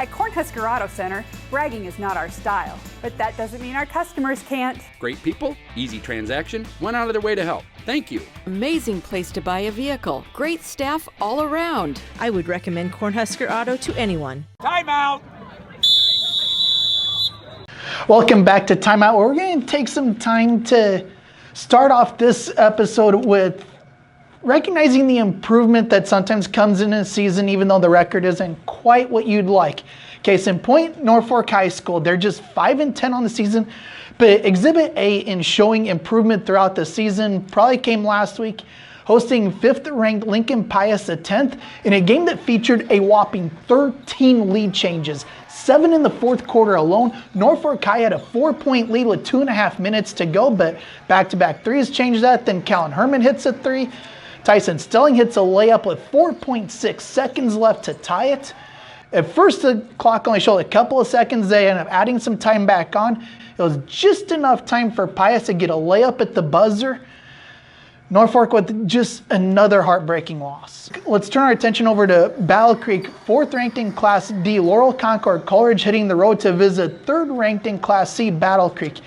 At Cornhusker Auto Center, bragging is not our style, but that doesn't mean our customers can't. Great people, easy transaction, went out of their way to help. Thank you. Amazing place to buy a vehicle. Great staff all around. I would recommend Cornhusker Auto to anyone. Timeout! Welcome back to Timeout. We're going to take some time to start off this episode with recognizing the improvement that sometimes comes in a season, even though the record isn't quite what you'd like. Case in point, Norfolk High School. They're just 5-10 on the season, but Exhibit A in showing improvement throughout the season probably came last week, hosting 5th-ranked Lincoln Pius X in a game that featured a whopping 13 lead changes. 7 in the fourth quarter alone. Norfolk High had a 4-point lead with 2.5 minutes to go, but back-to-back threes changed that. Then Callan Herman hits a three. Tyson Stelling hits a layup with 4.6 seconds left to tie it. At first, the clock only showed a couple of seconds. They ended up adding some time back on. It was just enough time for Pius to get a layup at the buzzer. Norfolk with just another heartbreaking loss. Let's turn our attention over to Battle Creek, 4th ranked in Class D. Laurel-Concord-Coleridge hitting the road to visit 3rd ranked in Class C, Battle Creek.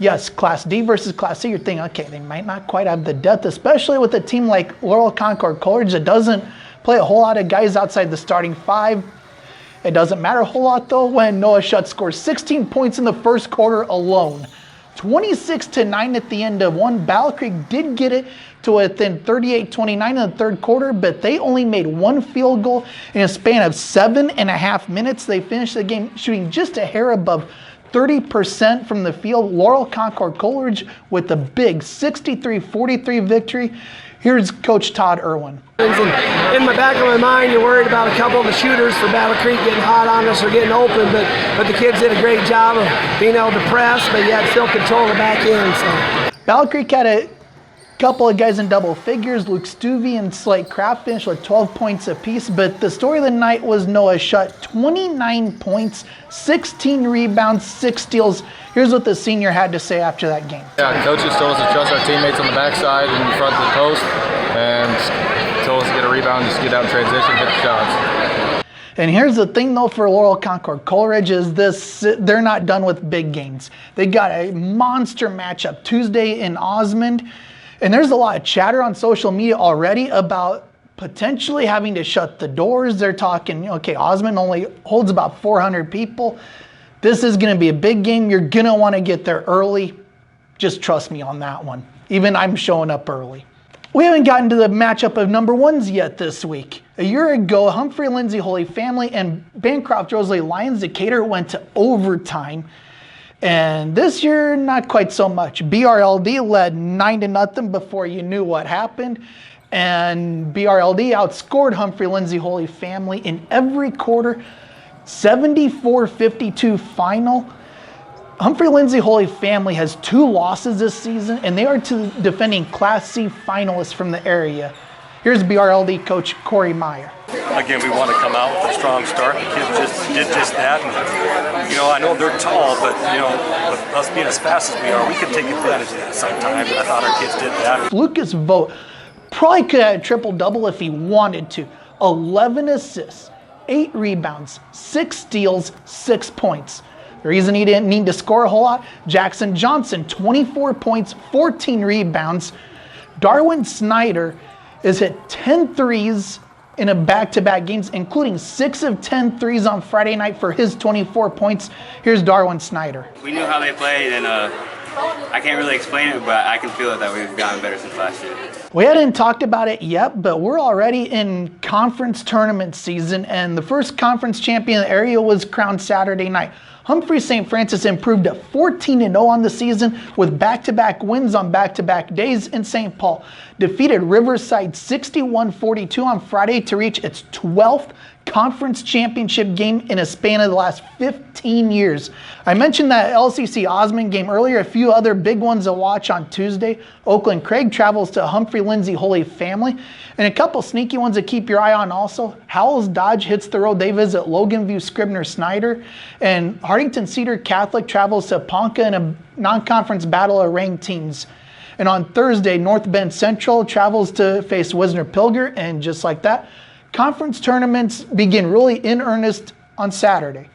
Yes, Class D versus Class C, you're thinking, okay, they might not quite have the depth, especially with a team like Laurel-Concord-Coleridge that doesn't play a whole lot of guys outside the starting 5. It doesn't matter a whole lot, though, when Noah Schutte scores 16 points in the first quarter alone. 26-9 at the end of one. Battle Creek did get it to within 38-29 in the third quarter, but they only made one field goal in a span of 7.5 minutes. They finished the game shooting just a hair above 30% from the field. Laurel-Concord-Coleridge with the big 63-43 victory. Here's Coach Todd Irwin. In the back of my mind, you're worried about a couple of the shooters for Battle Creek getting hot on us or getting open, but the kids did a great job of being able to press, but yet still control the back end. So Battle Creek had a couple of guys in double figures. Luke Stuvey and Slate Kraft finished with 12 points apiece, but the story of the night was Noah Schutte. 29 points, 16 rebounds, 6 steals. Here's what the senior had to say after that game. Yeah, coaches told us to trust our teammates on the backside and in front of the post, and told us to get a rebound, just get out in transition, hit the shots. And here's the thing, though, for Laurel-Concord-Coleridge is this: they're not done with big games. They got a monster matchup Tuesday in Osmond, and there's a lot of chatter on social media already about potentially having to shut the doors. They're talking, okay, Osmond only holds about 400 people. This is going to be a big game. You're going to want to get there early. Just trust me on that one. Even I'm showing up early. We haven't gotten to the matchup of number ones yet this week. A year ago, Humphrey-Lindsay Holy Family and Bancroft-Rosalie Lyons-Decatur went to overtime. And this year, not quite so much. BRLD led 9-0 before you knew what happened. And BRLD outscored Humphrey-Lindsay Holy Family in every quarter. 74-52 final. Humphrey-Lindsay Holy Family has 2 losses this season, and they are to defending Class C finalists from the area. Here's BRLD coach Corey Meyer. Again, we want to come out with a strong start. The kids did just that. And, I know they're tall, but, with us being as fast as we are, we can take advantage of that sometimes. And I thought our kids did that. Lucas Vogt probably could have had a triple-double if he wanted to. 11 assists. 8 rebounds, 6 steals, 6 points. The reason he didn't need to score a whole lot, Jackson Johnson, 24 points, 14 rebounds. Darwin Snyder has hit 10 threes in a back-to-back games, including 6 of 10 threes on Friday night for his 24 points. Here's Darwin Snyder. We knew how they played, and I can't really explain it, but I can feel it that we've gotten better since last year. We hadn't talked about it yet, but we're already in conference tournament season, and the first conference champion in the area was crowned Saturday night. Humphrey-St. Francis improved to 14-0 on the season with back-to-back wins on back-to-back days, in St. Paul defeated Riverside 61-42 on Friday to reach its 12th conference championship game in a span of the last 15 years. I mentioned that LCC Osmond game earlier. A few other big ones to watch on Tuesday. Oakland Craig travels to Humphrey-Lindsay Holy Family. And a couple sneaky ones to keep your eye on also. Howells Dodge hits the road. They visit Loganview Scribner Snyder. And Hardington Cedar Catholic travels to Ponca in a non-conference battle of ranked teams. And on Thursday, North Bend Central travels to face Wisner Pilger. And just like that, conference tournaments begin really in earnest on Saturday.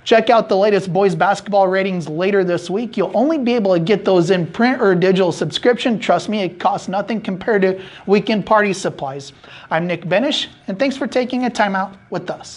Check out the latest boys basketball ratings later this week. You'll only be able to get those in print or digital subscription. Trust me, it costs nothing compared to weekend party supplies. I'm Nick Benish, and thanks for taking a time out with us.